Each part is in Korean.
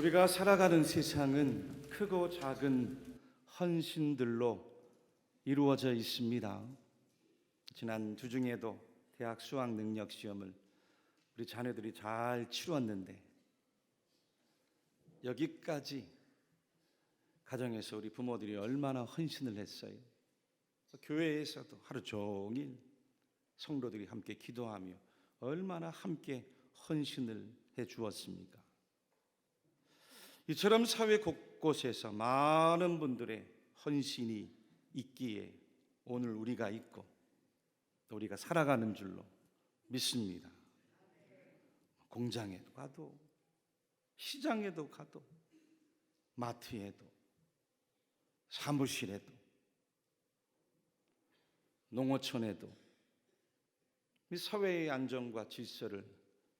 우리가 살아가는 세상은 크고 작은 헌신들로 이루어져 있습니다. 지난 주중에도 대학 수학 능력 시험을 우리 자녀들이 잘 치루었는데 여기까지 가정에서 우리 부모들이 얼마나 헌신을 했어요. 교회에서도 하루 종일 성도들이 함께 기도하며 얼마나 함께 헌신을 해 주었습니까? 이처럼 사회 곳곳에서 많은 분들의 헌신이 있기에 오늘 우리가 있고 또 우리가 살아가는 줄로 믿습니다. 공장에도 가도 시장에도 가도 마트에도 사무실에도 농어촌에도 이 사회의 안정과 질서를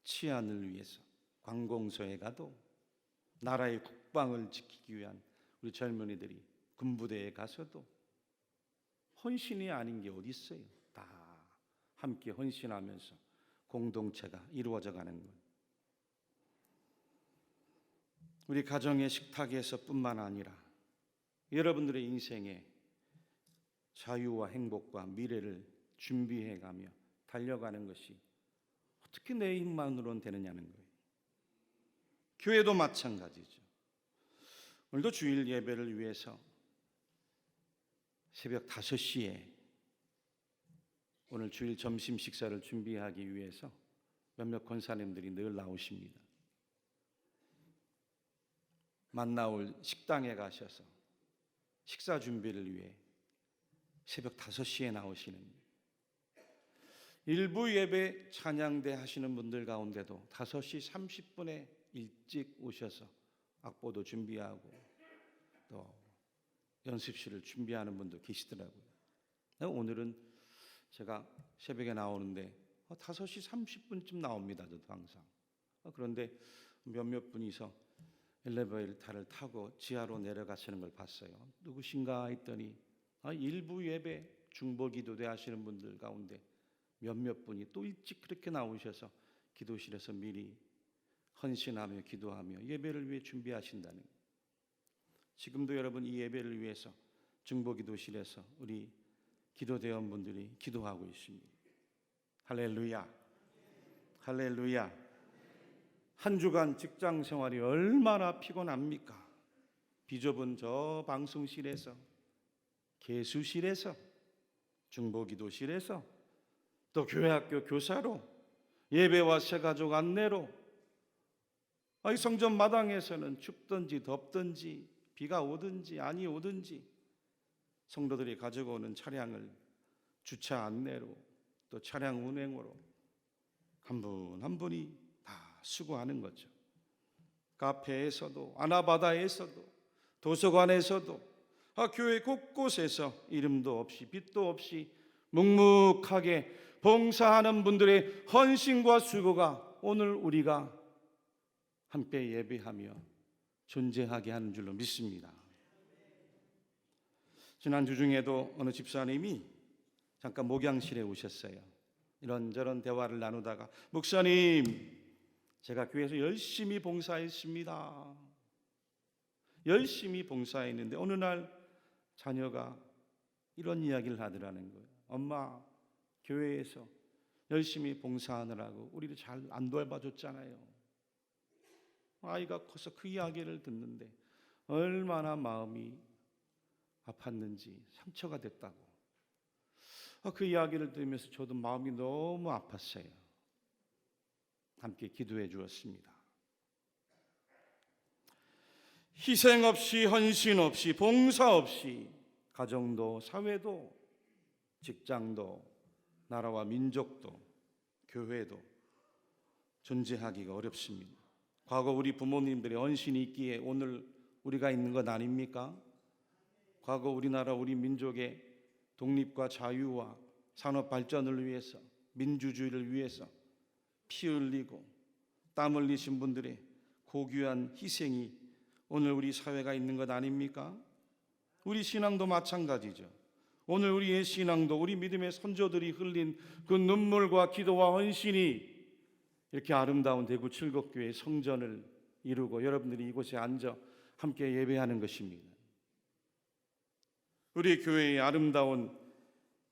치안을 위해서 관공서에 가도 나라의 국방을 지키기 위한 우리 젊은이들이 군부대에 가서도 헌신이 아닌 게 어디 있어요? 다 함께 헌신하면서 공동체가 이루어져 가는 것. 우리 가정의 식탁에서뿐만 아니라 여러분들의 인생에 자유와 행복과 미래를 준비해가며 달려가는 것이 어떻게 내 힘만으로는 되느냐는 거예요. 교회도 마찬가지죠. 오늘도 주일 예배를 위해서 새벽 5시에 오늘 주일 점심 식사를 준비하기 위해서 몇몇 권사님들이 늘 나오십니다. 만나올 식당에 가셔서 식사 준비를 위해 새벽 5시에 나오시는 일부 예배 찬양대 하시는 분들 가운데도 5시 30분에 일찍 오셔서 악보도 준비하고 또 연습실을 준비하는 분도 계시더라고요. 오늘은 제가 새벽에 나오는데 5시 30분쯤 나옵니다. 저도 항상. 그런데 몇몇 분이서 엘리베이터를 타고 지하로 내려가시는 걸 봤어요. 누구신가 했더니 일부 예배 중보기도대 하시는 분들 가운데 몇몇 분이 또 일찍 그렇게 나오셔서 기도실에서 미리 헌신하며 기도하며 예배를 위해 준비하신다는 거예요. 지금도 여러분 이 예배를 위해서 중보기도실에서 우리 기도대원분들이 기도하고 있습니다. 할렐루야, 할렐루야. 한 주간 직장 생활이 얼마나 피곤합니까? 비좁은 저 방송실에서, 개수실에서, 중보기도실에서, 또 교회학교 교사로, 예배와 새가족 안내로, 이 성전 마당에서는 춥든지 덥든지 비가 오든지 아니 오든지 성도들이 가지고 오는 차량을 주차 안내로 또 차량 운행으로 한 분 한 분이 다 수고하는 거죠. 카페에서도 아나바다에서도 도서관에서도 교회 곳곳에서 이름도 없이 빛도 없이 묵묵하게 봉사하는 분들의 헌신과 수고가 오늘 우리가 함께 예배하며 존재하게 하는 줄로 믿습니다. 지난 주중에도 어느 집사님이 잠깐 목양실에 오셨어요. 이런저런 대화를 나누다가 목사님, 제가 교회에서 열심히 봉사했습니다. 열심히 봉사했는데 어느 날 자녀가 이런 이야기를 하더라는 거예요. 엄마, 교회에서 열심히 봉사하느라고 우리를 잘 안 돌봐줬잖아요. 아이가 커서 그 이야기를 듣는데 얼마나 마음이 아팠는지 상처가 됐다고. 그 이야기를 들으면서 저도 마음이 너무 아팠어요. 함께 기도해 주었습니다. 희생 없이, 헌신 없이, 봉사 없이 가정도 사회도 직장도 나라와 민족도 교회도 존재하기가 어렵습니다. 과거 우리 부모님들의 헌신이 있기에 오늘 우리가 있는 것 아닙니까? 과거 우리나라 우리 민족의 독립과 자유와 산업 발전을 위해서 민주주의를 위해서 피 흘리고 땀 흘리신 분들의 고귀한 희생이 오늘 우리 사회가 있는 것 아닙니까? 우리 신앙도 마찬가지죠. 오늘 우리의 신앙도 우리 믿음의 선조들이 흘린 그 눈물과 기도와 헌신이 이렇게 아름다운 대구 칠곡교회 성전을 이루고 여러분들이 이곳에 앉아 함께 예배하는 것입니다. 우리 교회의 아름다운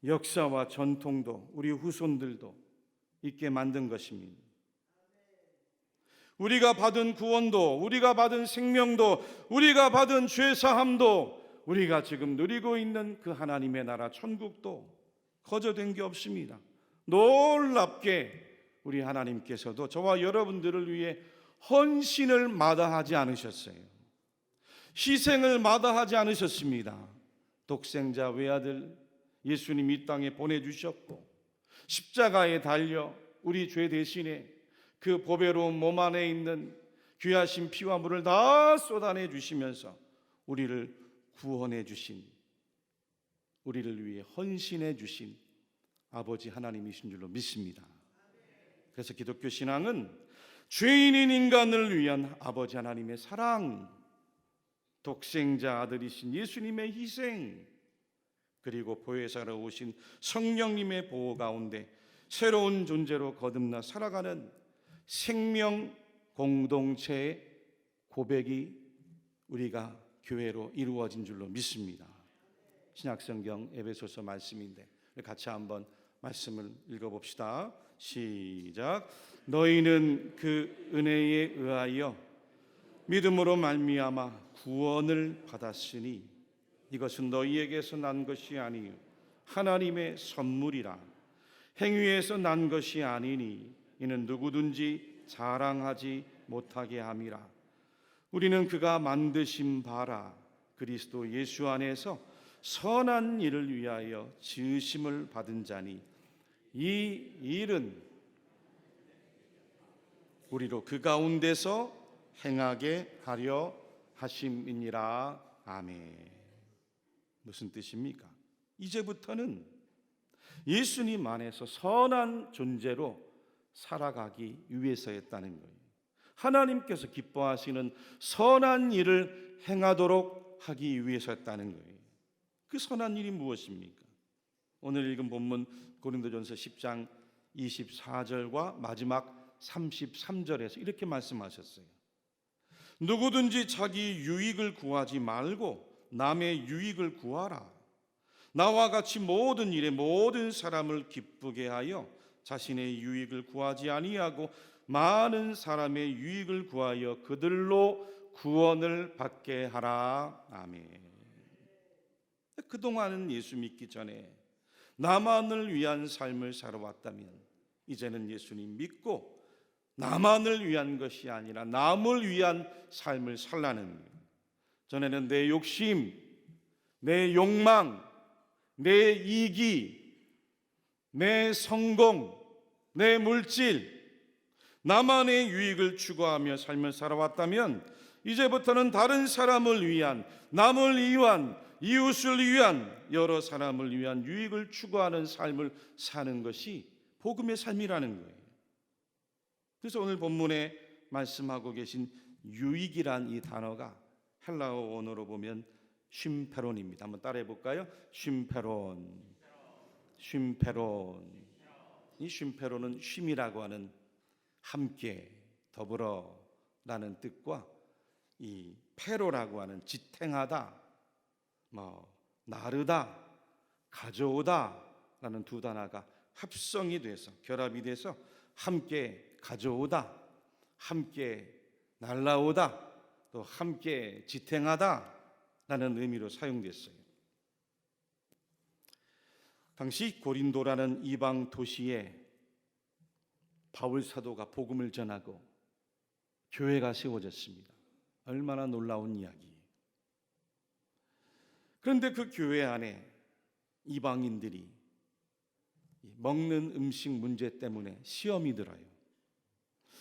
역사와 전통도 우리 후손들도 있게 만든 것입니다. 우리가 받은 구원도, 우리가 받은 생명도, 우리가 받은 죄사함도, 우리가 지금 누리고 있는 그 하나님의 나라 천국도 거저된 게 없습니다. 놀랍게 우리 하나님께서도 저와 여러분들을 위해 헌신을 마다하지 않으셨어요. 희생을 마다하지 않으셨습니다. 독생자 외아들 예수님 이 땅에 보내주셨고 십자가에 달려 우리 죄 대신에 그 보배로운 몸 안에 있는 귀하신 피와 물을 다 쏟아내 주시면서 우리를 구원해 주신, 우리를 위해 헌신해 주신 아버지 하나님이신 줄로 믿습니다. 그래서 기독교 신앙은 죄인인 인간을 위한 아버지 하나님의 사랑, 독생자 아들이신 예수님의 희생, 그리고 보혜사로 오신 성령님의 보호 가운데 새로운 존재로 거듭나 살아가는 생명 공동체의 고백이 우리가 교회로 이루어진 줄로 믿습니다. 신약성경 에베소서 말씀인데 같이 한번 말씀을 읽어봅시다. 시작. 너희는 그 은혜에 의하여 믿음으로 말미암아 구원을 받았으니 이것은 너희에게서 난 것이 아니요 하나님의 선물이라. 행위에서 난 것이 아니니 이는 누구든지 자랑하지 못하게 함이라. 우리는 그가 만드신 바라 그리스도 예수 안에서 선한 일을 위하여 지으심을 받은 자니 이 일은 우리로 그 가운데서 행하게 하려 하심이니라. 아멘. 무슨 뜻입니까? 이제부터는 예수님 안에서 선한 존재로 살아가기 위해서였다는 거예요. 하나님께서 기뻐하시는 선한 일을 행하도록 하기 위해서였다는 거예요. 그 선한 일이 무엇입니까? 오늘 읽은 본문 고린도전서 10장 24절과 마지막 33절에서 이렇게 말씀하셨어요. 누구든지 자기 유익을 구하지 말고 남의 유익을 구하라. 나와 같이 모든 일에 모든 사람을 기쁘게 하여 자신의 유익을 구하지 아니하고 많은 사람의 유익을 구하여 그들로 구원을 받게 하라. 아멘. 그동안은 예수 믿기 전에 나만을 위한 삶을 살아왔다면 이제는 예수님 믿고 나만을 위한 것이 아니라 남을 위한 삶을 살라는 거예요. 전에는 내 욕심, 내 욕망, 내 이기, 내 성공, 내 물질, 나만의 유익을 추구하며 삶을 살아왔다면 이제부터는 다른 사람을 위한, 남을 위한, 이웃을 위한, 여러 사람을 위한 유익을 추구하는 삶을 사는 것이 복음의 삶이라는 거예요. 그래서 오늘 본문에 말씀하고 계신 유익이란 이 단어가 헬라어 원어로 보면 쉼페론입니다. 한번 따라해 볼까요? 쉼페론. 쉼페론. 이 쉼페론은 쉼이라고 하는 함께, 더불어라는 뜻과 이 페로라고 하는 지탱하다, 나르다, 가져오다라는 두 단어가 합성이 돼서 결합이 돼서 함께 가져오다, 함께 날라오다, 또 함께 지탱하다라는 의미로 사용됐어요. 당시 고린도라는 이방 도시에 바울 사도가 복음을 전하고 교회가 세워졌습니다. 얼마나 놀라운 이야기예요. 그런데 그 교회 안에 이방인들이 먹는 음식 문제 때문에 시험이 들어요.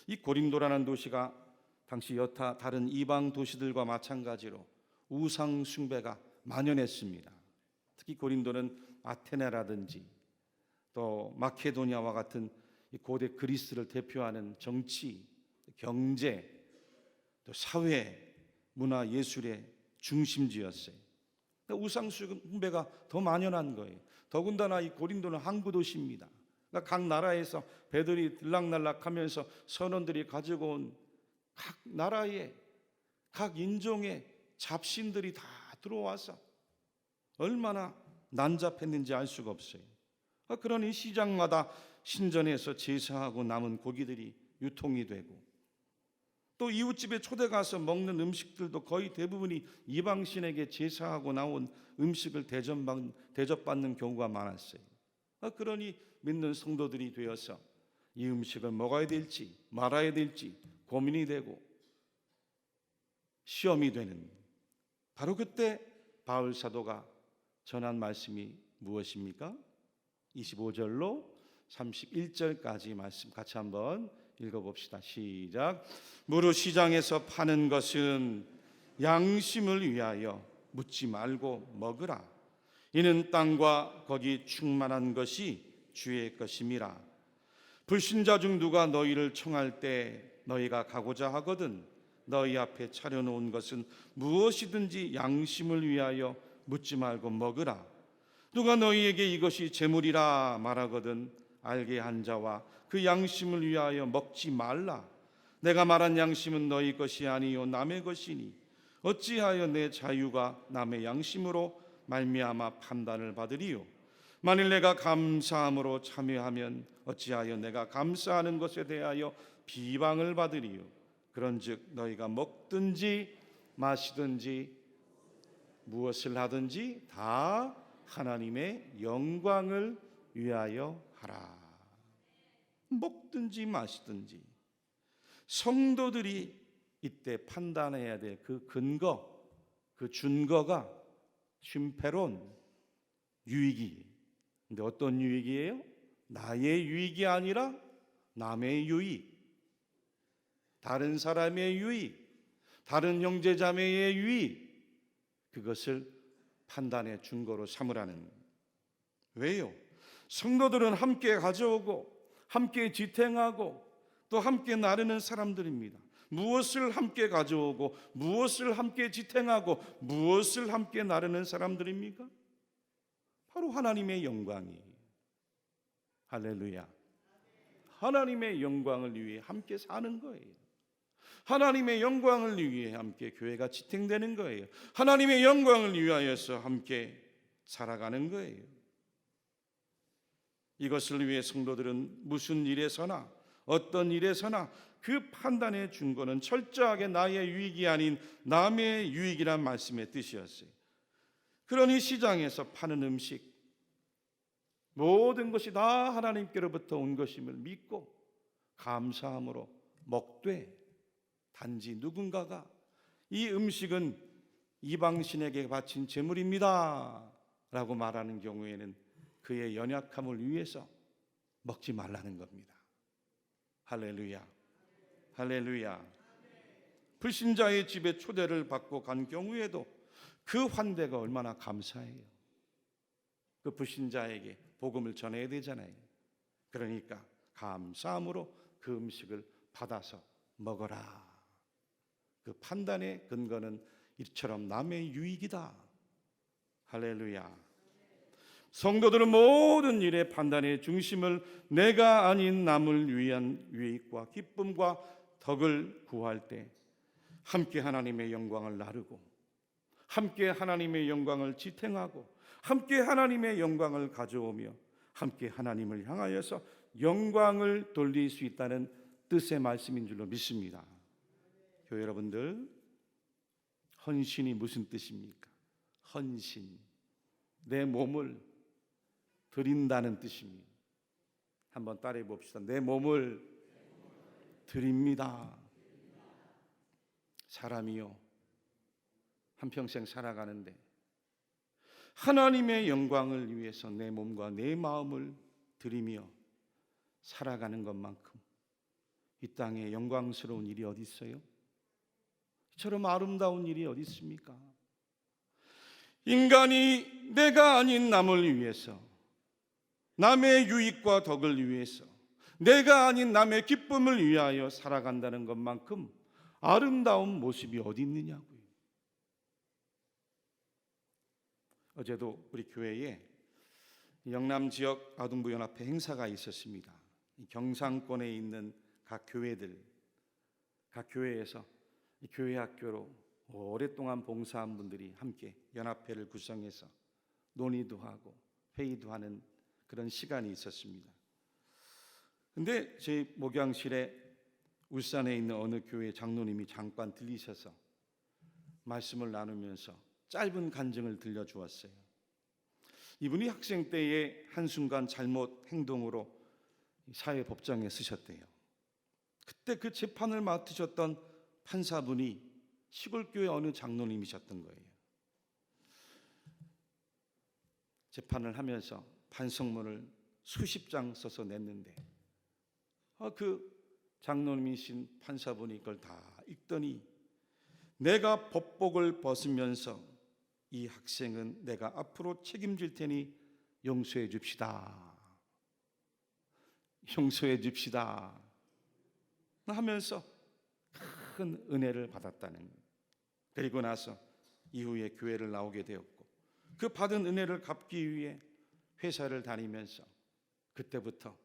이 고린도라는 도시가 당시 여타 다른 이방 도시들과 마찬가지로 우상 숭배가 만연했습니다. 특히 고린도는 아테네라든지 또 마케도니아와 같은 고대 그리스를 대표하는 정치, 경제, 또 사회, 문화, 예술의 중심지였어요. 우상 숭배가 더 만연한 거예요. 더군다나 이 고린도는 항구 도시입니다. 그러니까 각 나라에서 배들이 들락날락하면서 선원들이 가지고 온 각 나라의 각 인종의 잡신들이 다 들어와서 얼마나 난잡했는지 알 수가 없어요. 그러니 시장마다 신전에서 제사하고 남은 고기들이 유통이 되고, 또 이웃집에 초대 가서 먹는 음식들도 거의 대부분이 이방신에게 제사하고 나온 음식을 대접받는 경우가 많았어요. 그러니 믿는 성도들이 되어서 이 음식을 먹어야 될지 말아야 될지 고민이 되고 시험이 되는, 바로 그때 바울 사도가 전한 말씀이 무엇입니까? 25절로 31절까지 말씀 같이 한번 읽어봅시다. 시작. 무릇 시장에서 파는 것은 양심을 위하여 묻지 말고 먹으라. 이는 땅과 거기 충만한 것이 주의 것임이라. 불신자 중 누가 너희를 청할 때 너희가 가고자 하거든 너희 앞에 차려놓은 것은 무엇이든지 양심을 위하여 묻지 말고 먹으라. 누가 너희에게 이것이 재물이라 말하거든 알게 한 자와 그 양심을 위하여 먹지 말라. 내가 말한 양심은 너희 것이 아니요 남의 것이니 어찌하여 내 자유가 남의 양심으로 말미암아 판단을 받으리요. 만일 내가 감사함으로 참여하면 어찌하여 내가 감사하는 것에 대하여 비방을 받으리요. 그런즉 너희가 먹든지 마시든지 무엇을 하든지 다 하나님의 영광을 위하여 하라. 먹든지 마시든지 성도들이 이때 판단해야 될 그 근거, 그 준거가 쉼페론, 유익이. 근데 어떤 유익이에요? 나의 유익이 아니라 남의 유익, 다른 사람의 유익, 다른 형제자매의 유익, 그것을 판단의 준거로 삼으라는. 왜요? 성도들은 함께 가져오고 함께 지탱하고 또 함께 나누는 사람들입니다. 무엇을 함께 가져오고 무엇을 함께 지탱하고 무엇을 함께 나누는 사람들입니까? 바로 하나님의 영광이에요. 할렐루야. 하나님의 영광을 위해 함께 사는 거예요. 하나님의 영광을 위해 함께 교회가 지탱되는 거예요. 하나님의 영광을 위하여서 함께 살아가는 거예요. 이것을 위해 성도들은 무슨 일에서나 어떤 일에서나 그 판단의 준거는 철저하게 나의 유익이 아닌 남의 유익이란 말씀의 뜻이었어요. 그러니 시장에서 파는 음식, 모든 것이 다 하나님께로부터 온 것임을 믿고 감사함으로 먹되, 단지 누군가가 이 음식은 이방신에게 바친 제물입니다 라고 말하는 경우에는 그의 연약함을 위해서 먹지 말라는 겁니다. 할렐루야. 할렐루야. 불신자의 집에 초대를 받고 간 경우에도 그 환대가 얼마나 감사해요. 그 불신자에게 복음을 전해야 되잖아요. 그러니까 감사함으로 그 음식을 받아서 먹어라. 그 판단의 근거는 이처럼 남의 유익이다. 할렐루야. 성도들은 모든 일의 판단의 중심을 내가 아닌 남을 위한 유익과 기쁨과 덕을 구할 때 함께 하나님의 영광을 나누고 함께 하나님의 영광을 지탱하고 함께 하나님의 영광을 가져오며 함께 하나님을 향하여서 영광을 돌릴 수 있다는 뜻의 말씀인 줄로 믿습니다. 교회 여러분들, 헌신이 무슨 뜻입니까? 헌신, 내 몸을 드린다는 뜻입니다. 한번 따라해 봅시다. 내 몸을 드립니다. 사람이요, 한평생 살아가는데 하나님의 영광을 위해서 내 몸과 내 마음을 드리며 살아가는 것만큼 이 땅에 영광스러운 일이 어디 있어요? 이처럼 아름다운 일이 어디 있습니까? 인간이 내가 아닌 남을 위해서, 남의 유익과 덕을 위해서, 내가 아닌 남의 기쁨을 위하여 살아간다는 것만큼 아름다운 모습이 어디 있느냐고요. 어제도 우리 교회에 영남 지역 아동부 연합회 행사가 있었습니다. 경상권에 있는 각 교회들, 각 교회에서 이 교회 학교로 오랫동안 봉사한 분들이 함께 연합회를 구성해서 논의도 하고 회의도 하는 그런 시간이 있었습니다. 근데 저희 목양실에 울산에 있는 어느 교회 장로님이 잠깐 들리셔서 말씀을 나누면서 짧은 간증을 들려주었어요. 이분이 학생 때의 한순간 잘못 행동으로 사회법정에 쓰셨대요. 그때 그 재판을 맡으셨던 판사분이 시골교회 어느 장로님이셨던 거예요. 재판을 하면서 반성문을 수십 장 써서 냈는데 그 장로님이신 판사분이 그걸 다 읽더니 내가 법복을 벗으면서 이 학생은 내가 앞으로 책임질 테니 용서해 줍시다. 용서해 줍시다 하면서 큰 은혜를 받았다는 거예요. 그리고 나서 이후에 교회를 나오게 되었고 그 받은 은혜를 갚기 위해 회사를 다니면서 그때부터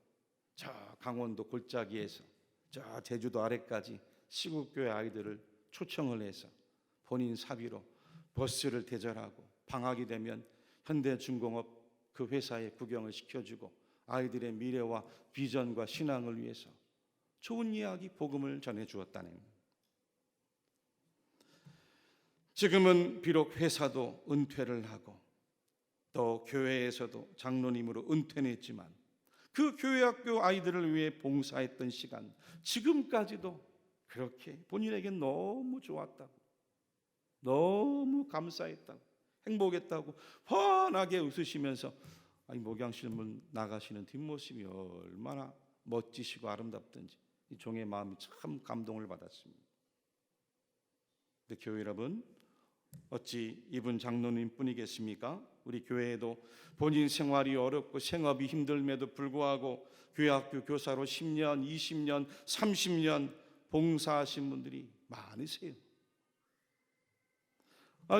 저 강원도 골짜기에서 저 제주도 아래까지 시국교회 아이들을 초청을 해서 본인 사비로 버스를 대절하고 방학이 되면 현대중공업 그 회사에 구경을 시켜주고 아이들의 미래와 비전과 신앙을 위해서 좋은 이야기, 복음을 전해주었다는 거예요. 지금은 비록 회사도 은퇴를 하고 또 교회에서도 장로님으로 은퇴는 했지만 그 교회학교 아이들을 위해 봉사했던 시간 지금까지도 그렇게 본인에겐 너무 좋았다고, 너무 감사했다고, 행복했다고 환하게 웃으시면서 목양실 문 나가시는 뒷모습이 얼마나 멋지시고 아름답던지 이 종의 마음이 참 감동을 받았습니다. 근데 교회 여러분, 어찌 이분 장로님 뿐이겠습니까? 우리 교회에도 본인 생활이 어렵고 생업이 힘들음에도 불구하고 교회학교 교사로 10년, 20년, 30년 봉사하신 분들이 많으세요.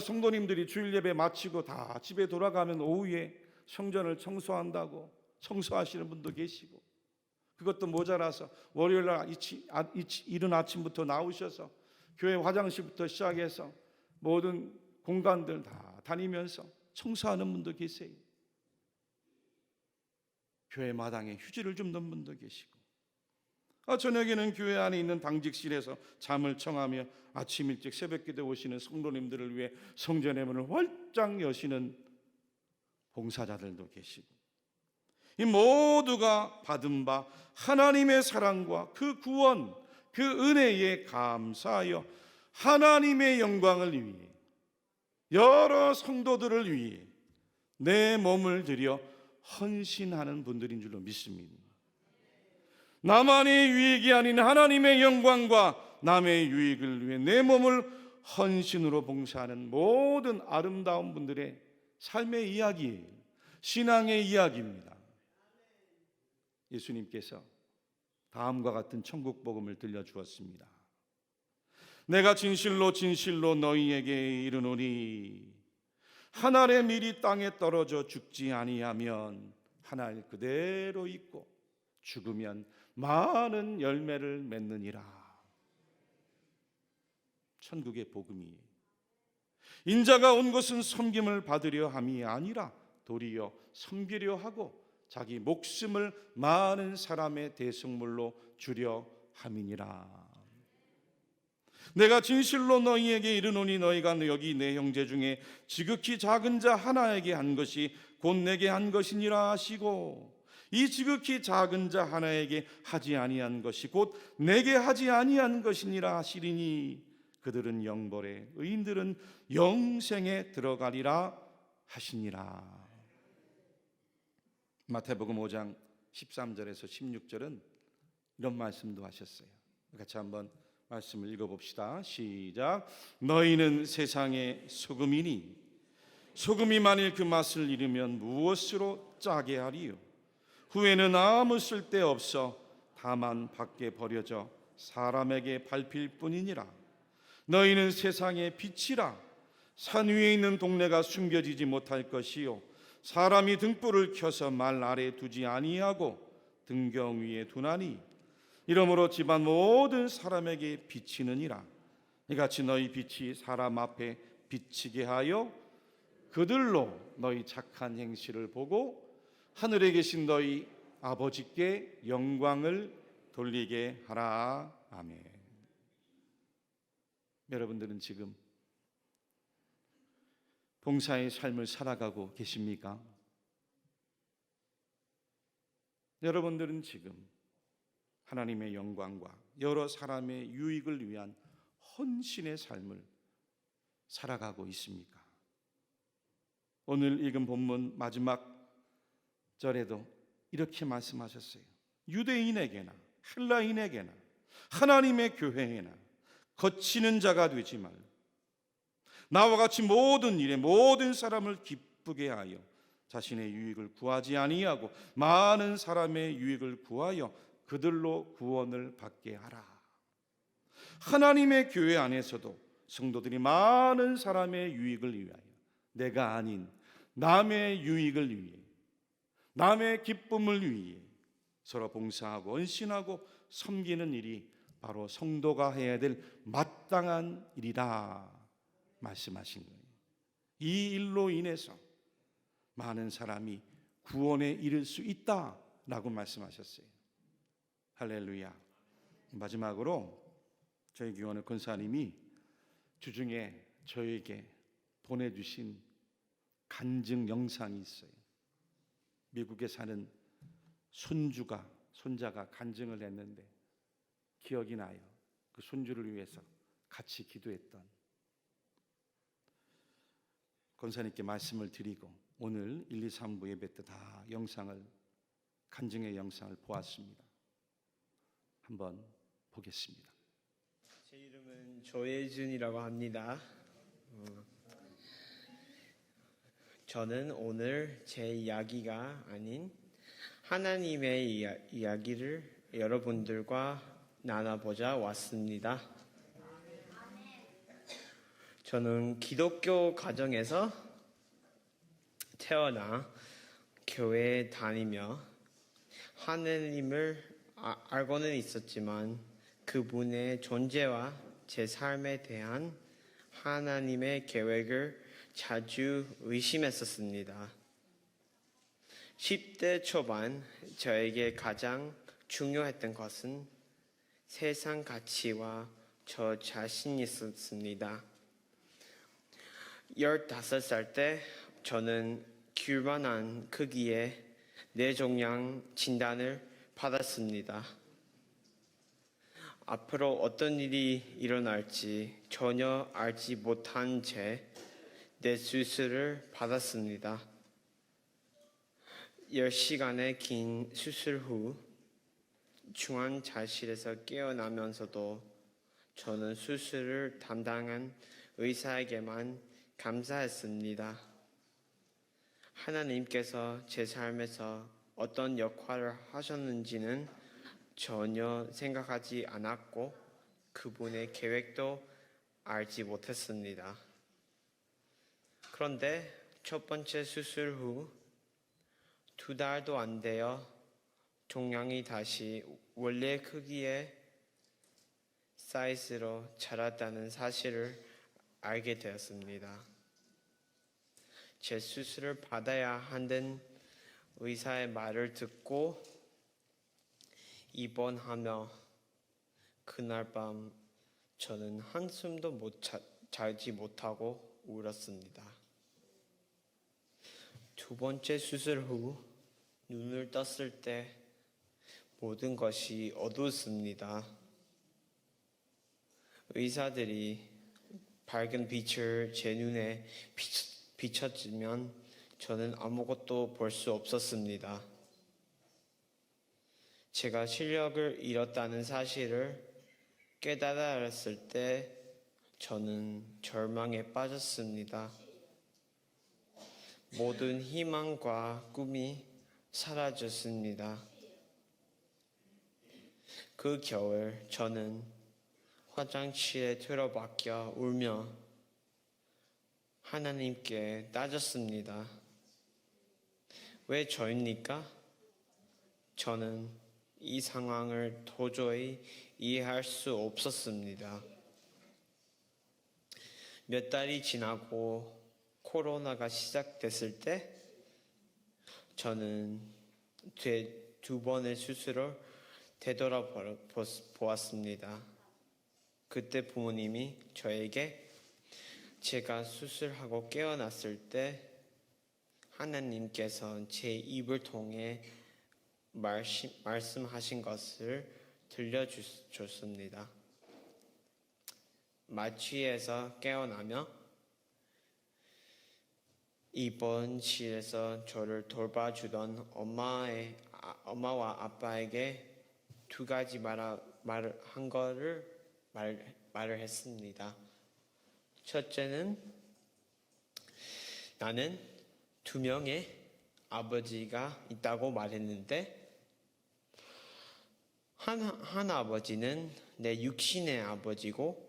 성도님들이 주일 예배 마치고 다 집에 돌아가면 오후에 성전을 청소한다고 청소하시는 분도 계시고 그것도 모자라서 월요일날 이른 아침부터 나오셔서 교회 화장실부터 시작해서 모든 공간들 다 다니면서 청소하는 분도 계세요. 교회 마당에 휴지를 줍는 분도 계시고 저녁에는 교회 안에 있는 당직실에서 잠을 청하며 아침 일찍 새벽기도에 오시는 성도님들을 위해 성전의 문을 활짝 여시는 봉사자들도 계시고 이 모두가 받은 바 하나님의 사랑과 그 구원, 그 은혜에 감사하여 하나님의 영광을 위해 여러 성도들을 위해 내 몸을 들여 헌신하는 분들인 줄로 믿습니다. 나만의 유익이 아닌 하나님의 영광과 남의 유익을 위해 내 몸을 헌신으로 봉사하는 모든 아름다운 분들의 삶의 이야기예요. 신앙의 이야기입니다. 예수님께서 다음과 같은 천국 복음을 들려주었습니다. 내가 진실로 진실로 너희에게 이르노니 한 알의 밀이 땅에 떨어져 죽지 아니하면 한 알 그대로 있고 죽으면 많은 열매를 맺느니라. 천국의 복음이에요. 인자가 온 것은 섬김을 받으려 함이 아니라 도리어 섬기려 하고 자기 목숨을 많은 사람의 대속물로 주려 함이니라. 내가 진실로 너희에게 이르노니 너희가 여기 내 형제 중에 지극히 작은 자 하나에게 한 것이 곧 내게 한 것이니라 하시고 이 지극히 작은 자 하나에게 하지 아니한 것이 곧 내게 하지 아니한 것이니라 하시리니 그들은 영벌에 의인들은 영생에 들어가리라 하시니라. 마태복음 5장 13절에서 16절은 이런 말씀도 하셨어요. 같이 한번 말씀을 읽어봅시다. 시작. 너희는 세상의 소금이니 소금이 만일 그 맛을 잃으면 무엇으로 짜게 하리요? 후에는 아무 쓸데없어 다만 밖에 버려져 사람에게 밟힐 뿐이니라. 너희는 세상의 빛이라. 산 위에 있는 동네가 숨겨지지 못할 것이요 사람이 등불을 켜서 말 아래 두지 아니하고 등경 위에 두나니 이러므로 집안 모든 사람에게 비치느니라. 이같이 너희 빛이 사람 앞에 비치게 하여 그들로 너희 착한 행실을 보고 하늘에 계신 너희 아버지께 영광을 돌리게 하라. 아멘. 여러분들은 지금 봉사의 삶을 살아가고 계십니까? 여러분들은 지금 하나님의 영광과 여러 사람의 유익을 위한 헌신의 삶을 살아가고 있습니까? 오늘 읽은 본문 마지막 절에도 이렇게 말씀하셨어요. 유대인에게나 헬라인에게나 하나님의 교회에나 거치는 자가 되지 말라. 나와 같이 모든 일에 모든 사람을 기쁘게 하여 자신의 유익을 구하지 아니하고 많은 사람의 유익을 구하여 그들로 구원을 받게 하라. 하나님의 교회 안에서도 성도들이 많은 사람의 유익을 위하여, 내가 아닌 남의 유익을 위해, 남의 기쁨을 위해 서로 봉사하고 헌신하고 섬기는 일이 바로 성도가 해야 될 마땅한 일이다 말씀하신 거예요. 이 일로 인해서 많은 사람이 구원에 이를 수 있다라고 말씀하셨어요. 할렐루야. 마지막으로 저희 교원의 권사님이 주중에 저에게 보내주신 간증 영상이 있어요. 미국에 사는 손자가 간증을 했는데 기억이 나요. 그 손주를 위해서 같이 기도했던. 권사님께 말씀을 드리고 오늘 1, 2, 3부 예배 때 다 간증의 영상을 보았습니다. 한번 보겠습니다. 제 이름은 조예준이라고 합니다. 저는 오늘 제 이야기가 아닌 하나님의 이야기를 여러분들과 나눠보자 왔습니다. 저는 기독교 가정에서 태어나 교회에 다니며 하느님을 알고는 있었지만 그분의 존재와 제 삶에 대한 하나님의 계획을 자주 의심했었습니다. 10대 초반 저에게 가장 중요했던 것은 세상 가치와 저 자신이었습니다. 15살 때 저는 귤만한 크기의 뇌종양 진단을 받았습니다. 앞으로 어떤 일이 일어날지 전혀 알지 못한 채 뇌수술을 받았습니다. 10시간의 긴 수술 후 중환자실에서 깨어나면서도 저는 수술을 담당한 의사에게만 감사했습니다. 하나님께서 제 삶에서 어떤 역할을 하셨는지는 전혀 생각하지 않았고 그분의 계획도 알지 못했습니다. 그런데 첫 번째 수술 후 2달도 안 되어 종양이 다시 원래 크기의 사이즈로 자랐다는 사실을 알게 되었습니다. 제 수술을 받아야 한다는 의사의 말을 듣고 입원하며 그날 밤 저는 한숨도 자지 못하고 울었습니다. 두 번째 수술 후 눈을 떴을 때 모든 것이 어두웠습니다. 의사들이 밝은 빛을 제 눈에 비춰주면 저는 아무것도 볼 수 없었습니다. 제가視力을 잃었다는 사실을 깨달았을 때 저는 절망에 빠졌습니다. 모든 희망과 꿈이 사라졌습니다. 그 겨울 저는 화장실에 틀어박혀 울며 하나님께 따졌습니다. 왜 저입니까? 저는 이 상황을 도저히 이해할 수 없었습니다. 몇 달이 지나고 코로나가 시작됐을 때 저는 두 번의 수술을 되돌아보았습니다. 그때 부모님이 저에게 제가 수술하고 깨어났을 때 하나님께서 제 입을 통해 말씀하신 것을 들려줬습니다. 마취에서 깨어나며 입원실에서 저를 돌봐주던 엄마와 아빠에게 두 가지 말을 했습니다. 첫째는 나는 두 명의 아버지가 있다고 말했는데 한 아버지는 내 육신의 아버지고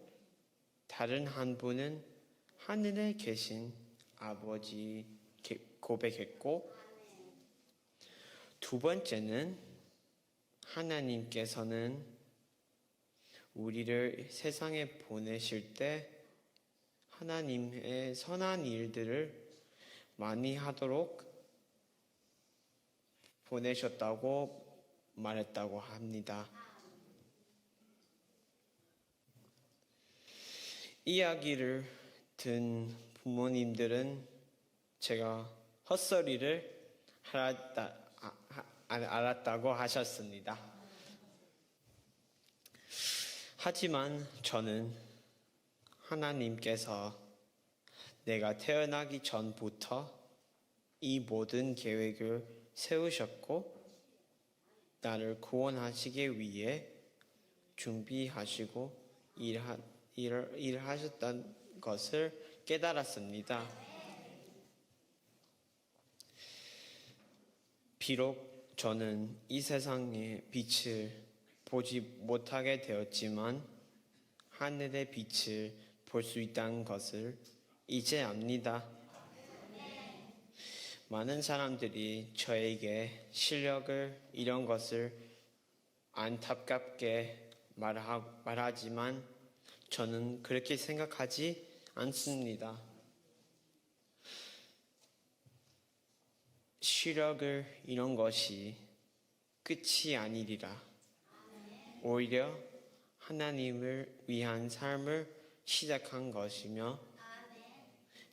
다른 한 분은 하늘에 계신 아버지 고백했고 두 번째는 하나님께서는 우리를 세상에 보내실 때 하나님의 선한 일들을 많이 하도록 보내셨다고 말했다고 합니다. 이야기를 든 부모님들은 제가 헛소리를 알았다고 하셨습니다. 하지만 저는 하나님께서 내가 태어나기 전부터 이 모든 계획을 세우셨고 나를 구원하시기 위해 준비하시고 일하셨다는 것을 깨달았습니다. 비록 저는 이 세상의 빛을 보지 못하게 되었지만 하늘의 빛을 볼 수 있다는 것을 이제 압니다. 많은 사람들이 저에게 실력을 이런 것을 안타깝게 말하지만 저는 그렇게 생각하지 않습니다. 실력을 이런 것이 끝이 아니리라. 오히려 하나님을 위한 삶을 시작한 것이며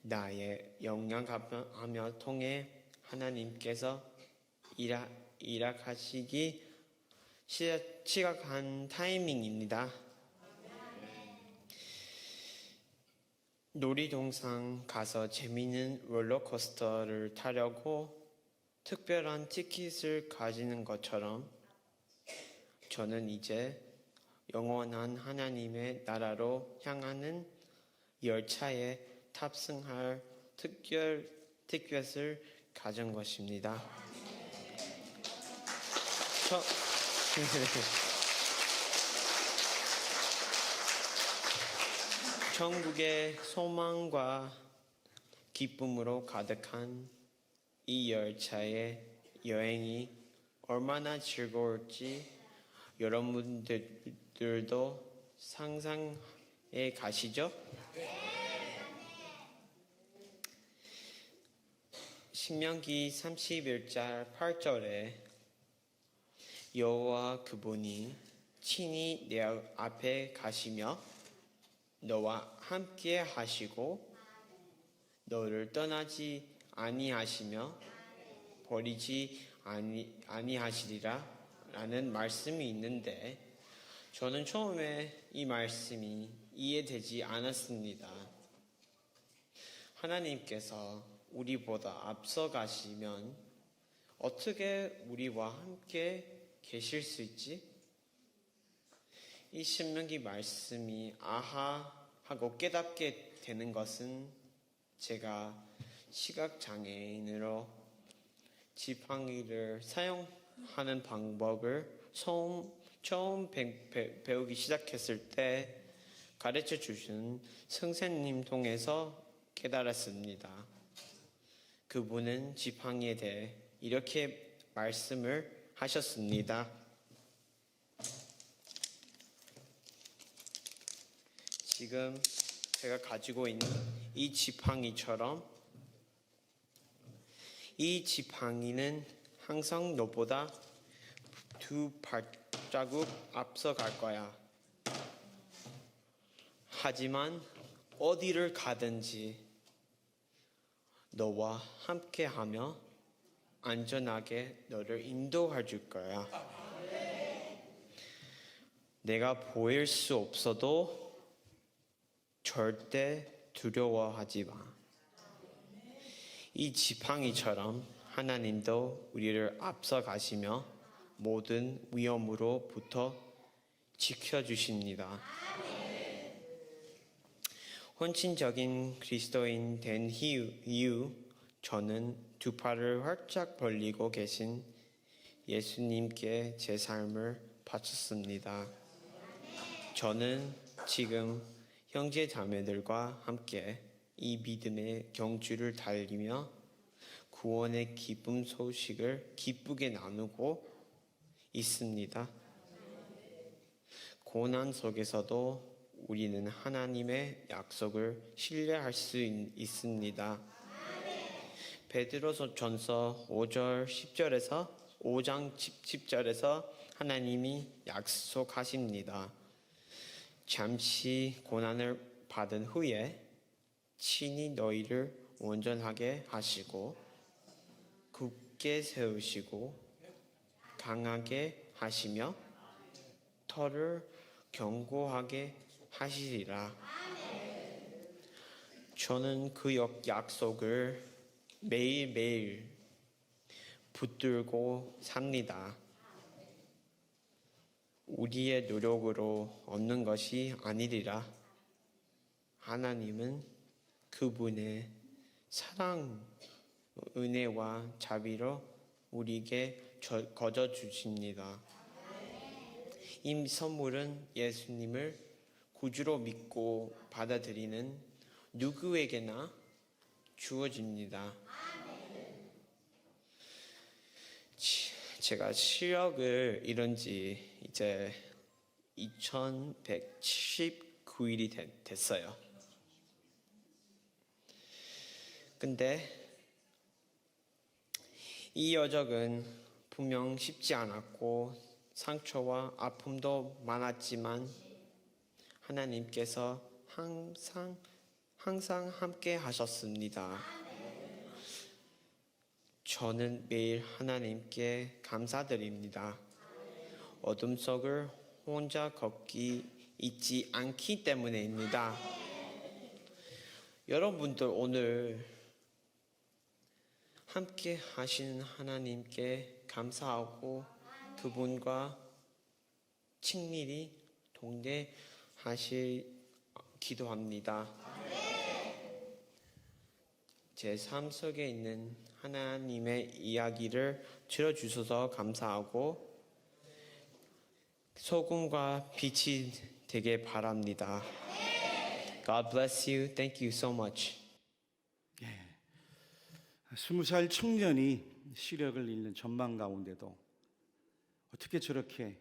나의 영향하며 통해 하나님께서 일하시기 시작한 타이밍입니다. 놀이동산 가서 재미있는 롤러코스터를 타려고 특별한 티켓을 가지는 것처럼 저는 이제 영원한 하나님의 나라로 향하는 열차에 탑승할 티켓을 가진 것입니다. 천국의 소망과 기쁨으로 가득한 이 열차의 여행이 얼마나 즐거울지 여러분들도 상상해 가시죠? 신명기 31장 8절에 여호와 그분이 친히 내 앞에 가시며 너와 함께 하시고 너를 떠나지 아니하시며 버리지 아니하시리라 라는 말씀이 있는데 저는 처음에 이 말씀이 이해되지 않았습니다. 하나님께서 우리보다 앞서 가시면 어떻게 우리와 함께 계실 수 있지? 이 신명기 말씀이 아하 하고 깨닫게 되는 것은 제가 시각장애인으로 지팡이를 사용하는 방법을 처음 배우기 시작했을 때 가르쳐 주신 선생님 통해서 깨달았습니다. 그분은 지팡이에 대해 이렇게 말씀을 하셨습니다. 지금 제가 가지고 있는 이 지팡이처럼 이 지팡이는 항상 너보다 2발자국 앞서갈 거야. 하지만 어디를 가든지 너와 함께하며 안전하게 너를 인도해 줄 거야. 내가 보일 수 없어도 절대 두려워하지 마. 이 지팡이처럼 하나님도 우리를 앞서 가시며 모든 위험으로부터 지켜주십니다. 헌신적인 그리스도인 된 이후 저는 두 팔을 활짝 벌리고 계신 예수님께 제 삶을 바쳤습니다. 저는 지금 형제 자매들과 함께 이 믿음의 경주를 달리며 구원의 기쁨 소식을 기쁘게 나누고 있습니다. 고난 속에서도 우리는 하나님의 약속을 신뢰할 수 있습니다. 베드로전서 5장 10절에서 하나님이 약속하십니다. 잠시 고난을 받은 후에 친히 너희를 온전하게 하시고 굳게 세우시고 강하게 하시며 터를 견고하게 하시리라. 저는 그 약속을 매일매일 붙들고 삽니다. 우리의 노력으로 얻는 것이 아니리라. 하나님은 그분의 사랑, 은혜와 자비로 우리에게 거저 주십니다. 이 선물은 예수님을 구주로 믿고 받아들이는 누구에게나 주어집니다. 제가 시력을 잃은 지 이제 2179일이 됐어요. 근데 이 여정은 분명 쉽지 않았고 상처와 아픔도 많았지만 하나님께서 항상 함께 하셨습니다. 저는 매일 하나님께 감사드립니다. 어둠 속을 혼자 걷기 있지 않기 때문입니다. 여러분들 오늘 함께 하시는 하나님께 감사하고 그분과 친밀히 동대하실 기도합니다. 제 삶 속에 있는 하나님의 이야기를 들어주셔서 감사하고 소금과 빛이 되게 바랍니다. God bless you. Thank you so much. 20살 청년이 시력을 잃는 전망 가운데도 어떻게 저렇게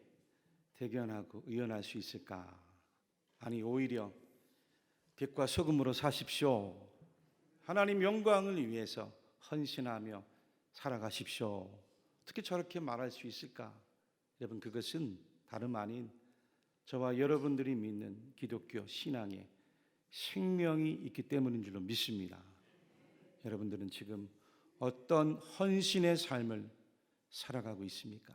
대견하고 의연할 수 있을까? 아니 오히려 빛과 소금으로 사십시오. 하나님 영광을 위해서 헌신하며 살아가십시오. 어떻게 저렇게 말할 수 있을까? 여러분 그것은 다름 아닌 저와 여러분들이 믿는 기독교 신앙에 생명이 있기 때문인 줄로 믿습니다. 여러분들은 지금 어떤 헌신의 삶을 살아가고 있습니까?